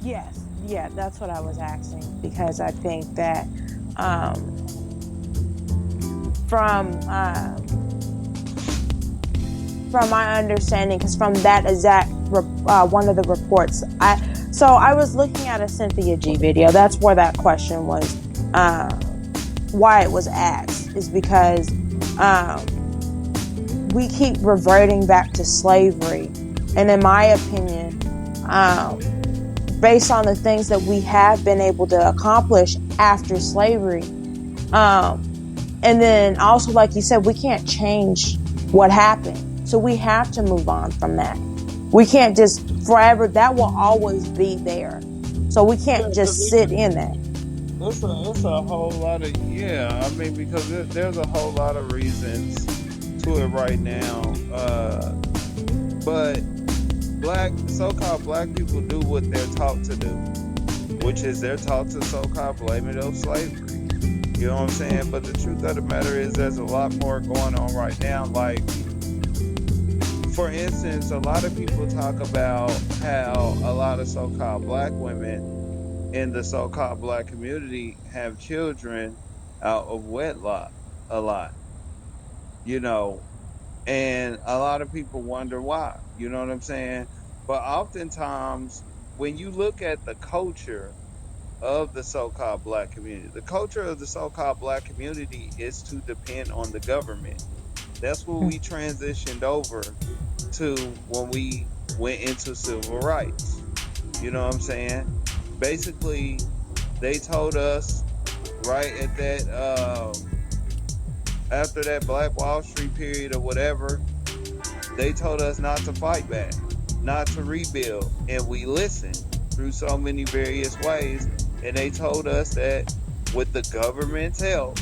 Yes, yeah, that's what I was asking because I think that um, from from my understanding, because from that exact one of the reports, I was looking at a Cynthia G video. That's where that question was, why it was asked, is because um, we keep reverting back to slavery, and in my opinion, um, based on the things that we have been able to accomplish after slavery. Um, and then also, like you said, we can't change what happened. So we have to move on from that. We can't just forever, that will always be there. So we Yeah, can't just because sit in that. it's a whole lot of, yeah. I mean, because there's a whole lot of reasons to it right now. But so-called black people do what they're taught to do, which is they're taught to so-called blame it on slavery. You know what I'm saying? But the truth of the matter is, there's a lot more going on right now. Like, for instance, a lot of people talk about how a lot of so-called black women in the so-called black community have children out of wedlock a lot, you know, and a lot of people wonder why, you know what I'm saying? But oftentimes, when you look at the culture of the so-called black community, the culture of the so-called black community is to depend on the government. That's what we transitioned over to when we went into civil rights. You know what I'm saying? Basically, they told us right at that after that Black Wall Street period or whatever, they told us not to fight back, not to rebuild, and we listened through so many various ways. And they told us that with the government's help,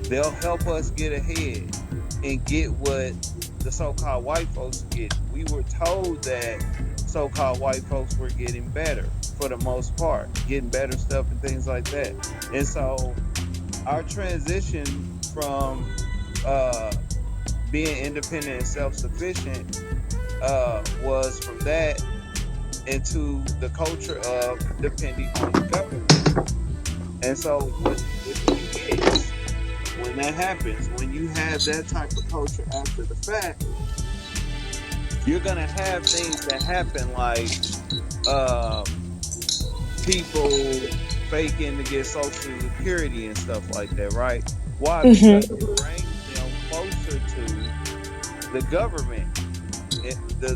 they'll help us get ahead and get what the so-called white folks are getting. We were told that so-called white folks were getting better for the most part, getting better stuff and things like that. And so our transition from uh, being independent and self-sufficient was from that into the culture of depending on the government. And so what do you get when that happens? When you have that type of culture after the fact, you're gonna have things that happen like um, people faking to get social security and stuff like that, right? Why? Because Mm-hmm. it brings them closer to the government,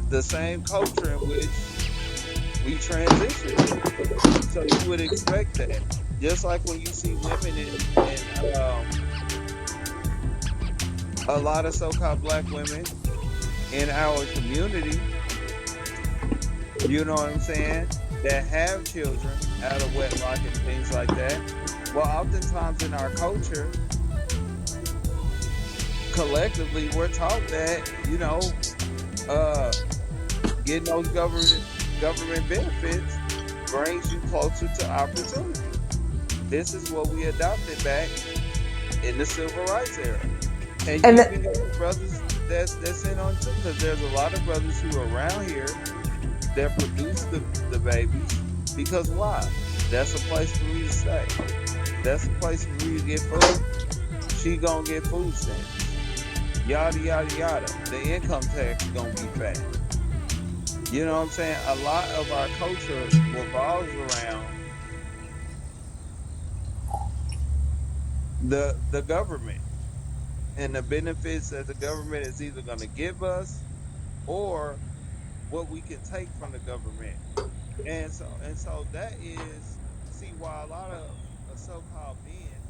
the same culture in which we transition to. So you would expect that. Just like when you see women in a lot of so-called black women in our community, you know what I'm saying, that have children out of wedlock and things like that. Well, oftentimes in our culture, collectively, we're taught that, uh, getting those government benefits brings you closer to opportunity. This is what we adopted back in the civil rights era. And you And even got brothers that's in on too, because there's a lot of brothers who are around here that produce the babies. Because why? That's a place for me to stay. That's a place for me to get food. She gonna get food stamps. Yada yada yada. The income tax gonna be fat. You know what I'm saying? A lot of our culture revolves around the government and the benefits that the government is either gonna give us or what we can take from the government. And so that is, see, why a lot of so-called men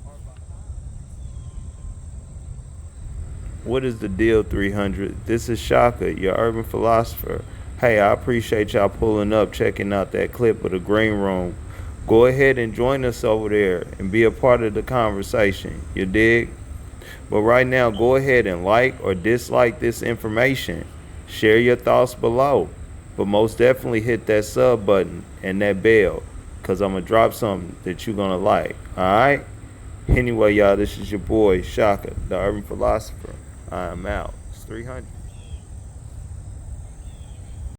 are behind. What is the deal, 300? This is Shaka, your urban philosopher. Hey, I appreciate y'all pulling up, checking out that clip of the Green Room. Go ahead and join us over there and be a part of the conversation. You dig? But right now, go ahead and like or dislike this information. Share your thoughts below. But most definitely hit that sub button and that bell, because I'm going to drop something that you're going to like. All right? Anyway, y'all, this is your boy, Shaka, the urban philosopher. I'm out. It's 300.